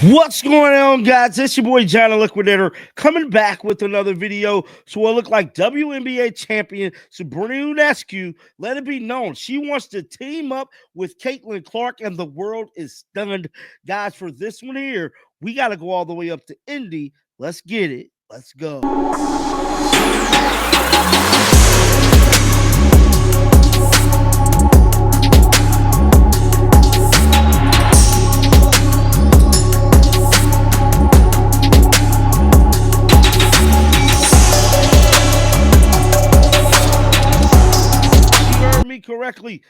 What's going on, guys? It's your boy John the Liquidator coming back with another video. So it look like WNBA champion Sabrina Ionescu, let it be known she wants to team up with Caitlin Clark, and the world is stunned. Guys, for this one here, we got to go all the way up to Indy. Let's get it. Let's go. Correctly,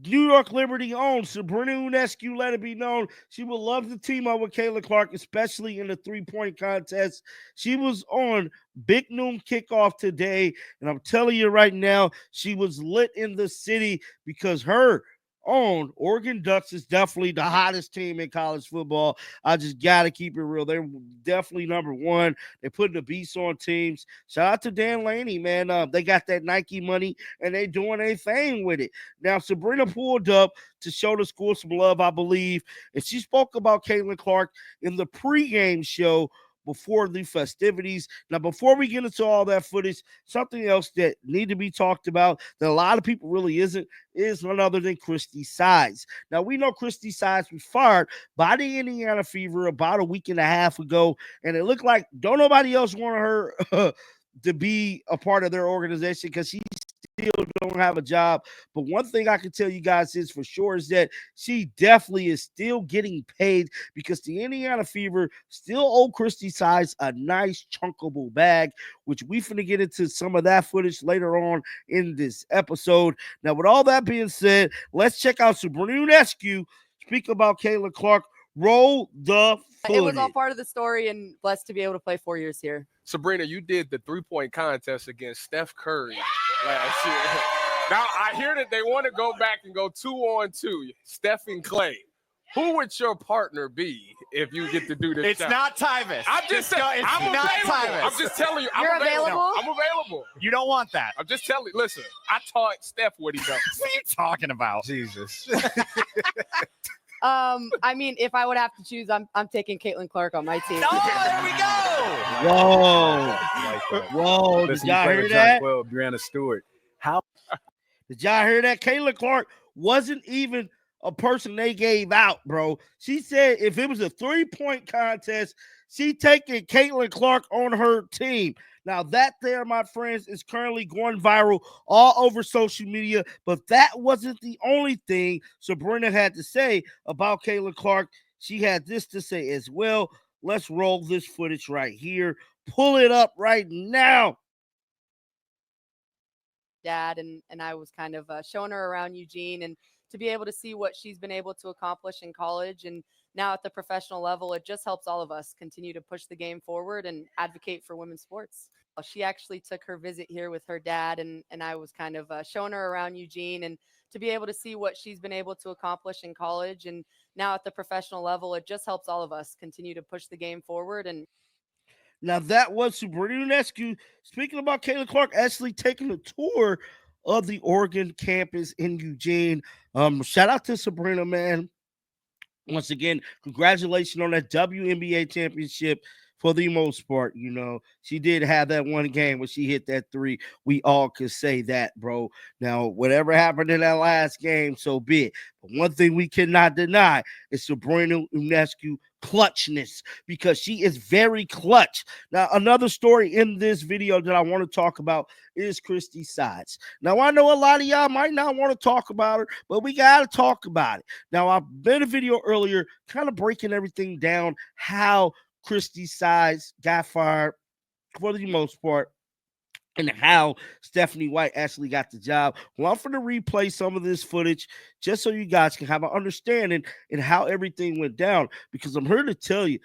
New York Liberty owned Sabrina Ionescu, let it be known she would love to team up with Caitlin Clark, especially in the three-point contest. She was on Big Noon Kickoff today, and I'm telling you right now, she was lit in the city because her own Oregon Ducks is definitely the hottest team in college football. I just got to keep it real. They're definitely number one. They're putting the beast on teams. Shout out to Dan Laney, man. They got that Nike money, and they doing a thing with it. Now, Sabrina pulled up to show the school some love, I believe, and she spoke about Caitlin Clark in the pregame show before the festivities. Now, before we get into all that footage, something else that need to be talked about that a lot of people really isn't is none other than Christy Sides. Now, we know Christy Sides was fired by the Indiana Fever about a week and a half ago, and it looked like don't nobody else want her to be a part of their organization because she still don't have a job. But one thing I can tell you guys is for sure is that she definitely is still getting paid because the Indiana Fever still owe Christy Sides a nice chunkable bag, which we finna get into some of that footage later on in this episode. Now, with all that being said, let's check out Sabrina Ionescu speak about Caitlin Clark. Roll the footage. It was all part of the story, and blessed to be able to play 4 years here. Sabrina, you did the three-point contest against Steph Curry last year. Now, I hear that they want to go back and go 2-on-2, Steph and Clay. Who would your partner be if you get to do this? It's not Tyvis. I'm just saying, I'm available. I'm just telling you, You're available? No, I'm available. You don't want that. I'm just telling you, listen, I taught Steph what he does. What are you talking about? Jesus. I mean, if I would have to choose, I'm taking Caitlin Clark on my team. Oh, there we go. Whoa. Did y'all hear that? Well, Brianna Stewart. How did y'all hear that? Caitlin Clark wasn't even a person they gave out, bro. She said if it was a three-point contest, she taking Caitlin Clark on her team. Now, that there, my friends, is currently going viral all over social media, but that wasn't the only thing Sabrina had to say about Caitlin Clark. She had this to say as well. Let's roll this footage right here. Pull it up right now. Dad, and I was kind of showing her around Eugene, and to be able to see what she's been able to accomplish in college and now at the professional level, it just helps all of us continue to push the game forward and advocate for women's sports. She actually took her visit here with her dad, and I was kind of showing her around Eugene, and to be able to see what she's been able to accomplish in college and now at the professional level, it just helps all of us continue to push the game forward. And now that was Sabrina Ionescu speaking about Caitlin Clark actually taking a tour of the Oregon campus in Eugene. Shout out to Sabrina, man. Once again, congratulations on that WNBA championship for the most part. You know, she did have that one game where she hit that three. We all could say that, bro. Now, whatever happened in that last game, so be it. But one thing we cannot deny is Sabrina Ionescu clutchness, because she is very clutch. Now, another story in this video that I want to talk about is Christy Sides. Now, I know a lot of y'all might not want to talk about her, but we got to talk about it. Now, I made a video earlier kind of breaking everything down, how Christy Sides got fired for the most part, and how Stephanie White actually got the job. Well, I'm going to replay some of this footage just so you guys can have an understanding in how everything went down, because I'm here to tell you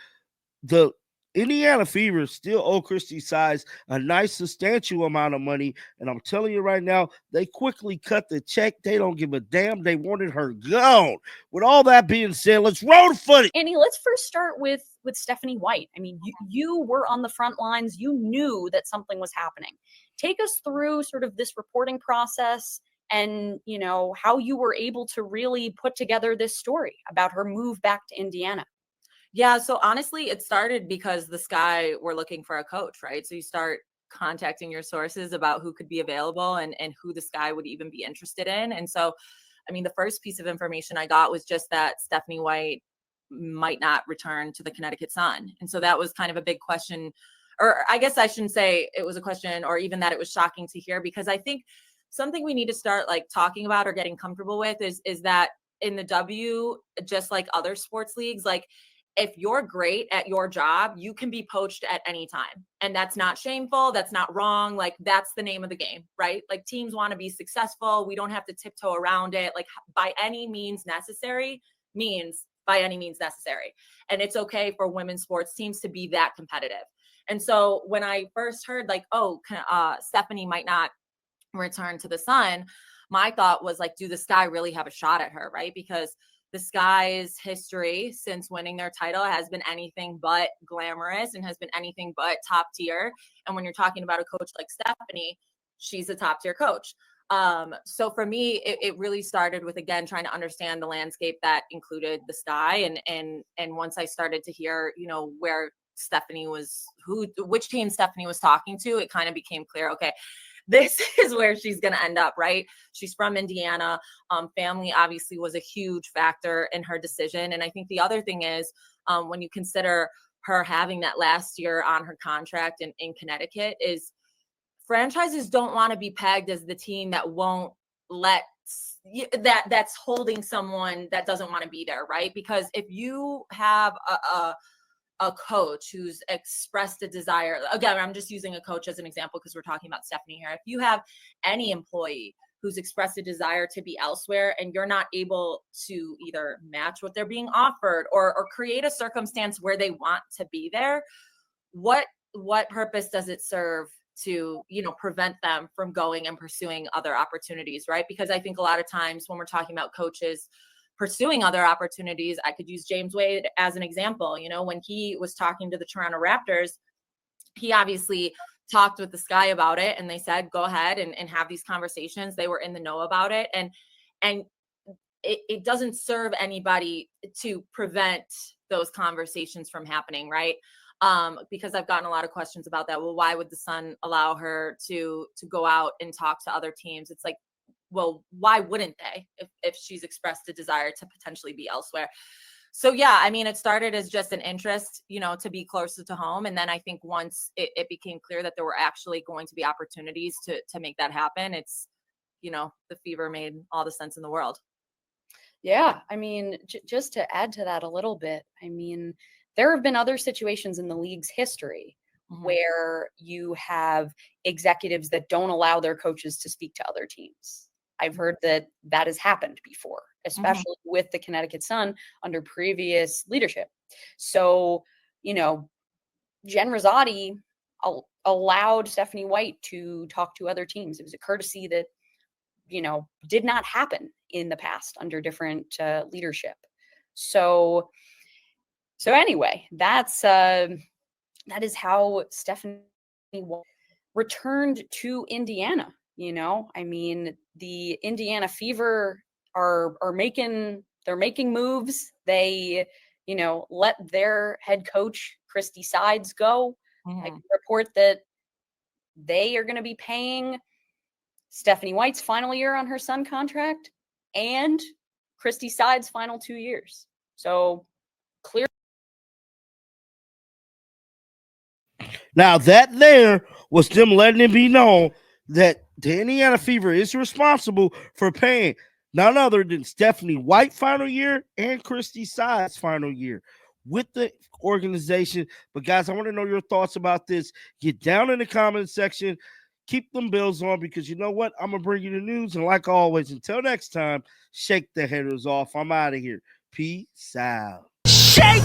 the Indiana Fever still owe Christy Sides a nice substantial amount of money, and I'm telling you right now, they quickly cut the check. They don't give a damn. They wanted her gone. With all that being said, let's roll the footage. Andy, let's first start with Stephanie White. I mean, you were on the front lines. You knew that something was happening. Take us through sort of this reporting process and, you know, how you were able to really put together this story about her move back to Indiana. Yeah, so honestly, it started because the Sky were looking for a coach, right? So you start contacting your sources about who could be available and who the Sky would even be interested in. And so, I mean, the first piece of information I got was just that Stephanie White might not return to the Connecticut Sun. And so that was kind of a big question, or I guess I shouldn't say it was a question or even that it was shocking to hear, because I think something we need to start like talking about or getting comfortable with is that in the W, just like other sports leagues, like if you're great at your job, you can be poached at any time. And that's not shameful. That's not wrong. Like that's the name of the game, right? Like teams want to be successful. We don't have to tiptoe around it. Like by any means necessary means by any means necessary. And it's okay for women's sports teams to be that competitive. And so when I first heard like, oh, Stephanie might not return to the Sun, my thought was like, do the Sky really have a shot at her, right? Because the Sky's history since winning their title has been anything but glamorous and has been anything but top tier. And when you're talking about a coach like Stephanie, she's a top tier coach. So for me, it really started with, again, trying to understand the landscape that included the Sky. And once I started to hear, you know, where Stephanie was, which team Stephanie was talking to, it kind of became clear, okay, this is where she's going to end up, right? She's from Indiana. Family obviously was a huge factor in her decision. And I think the other thing is when you consider her having that last year on her contract in Connecticut, is franchises don't want to be pegged as the team that won't let that's holding someone that doesn't want to be there, right? Because if you have a coach who's expressed a desire, again, I'm just using a coach as an example because we're talking about Stephanie here. If you have any employee who's expressed a desire to be elsewhere and you're not able to either match what they're being offered or create a circumstance where they want to be there, what purpose does it serve to, you know, prevent them from going and pursuing other opportunities, right? Because I think a lot of times when we're talking about coaches pursuing other opportunities, I could use James Wade as an example. You know, when he was talking to the Toronto Raptors, he obviously talked with the Sky about it and they said, go ahead and have these conversations. They were in the know about it. And it doesn't serve anybody to prevent those conversations from happening, right? Because I've gotten a lot of questions about that. Well, why would the Sun allow her to go out and talk to other teams? It's like, well, why wouldn't they if she's expressed a desire to potentially be elsewhere? So, yeah, I mean, it started as just an interest, you know, to be closer to home. And then I think once it became clear that there were actually going to be opportunities to make that happen, it's, you know, the fever made all the sense in the world. Yeah, I mean, just to add to that a little bit, I mean, there have been other situations in the league's history where you have executives that don't allow their coaches to speak to other teams. I've heard that has happened before, especially with the Connecticut Sun under previous leadership. So, you know, Jen Rosati allowed Stephanie White to talk to other teams. It was a courtesy that, you know, did not happen in the past under different leadership. So anyway, that is how Stephanie returned to Indiana. You know, I mean, the Indiana Fever are making moves. They, you know, let their head coach Christy Sides go. I can report that they are going to be paying Stephanie White's final year on her Sun contract and Christy Sides' final 2 years. So clear. Now that there was them letting it be known that the Indiana Fever is responsible for paying none other than Stephanie White final year and Christy Sides final year with the organization. But guys, I want to know your thoughts about this. Get down in the comment section. Keep them bills on, because you know what? I'm going to bring you the news. And like always, until next time, shake the haters off. I'm out of here. Peace out. Shake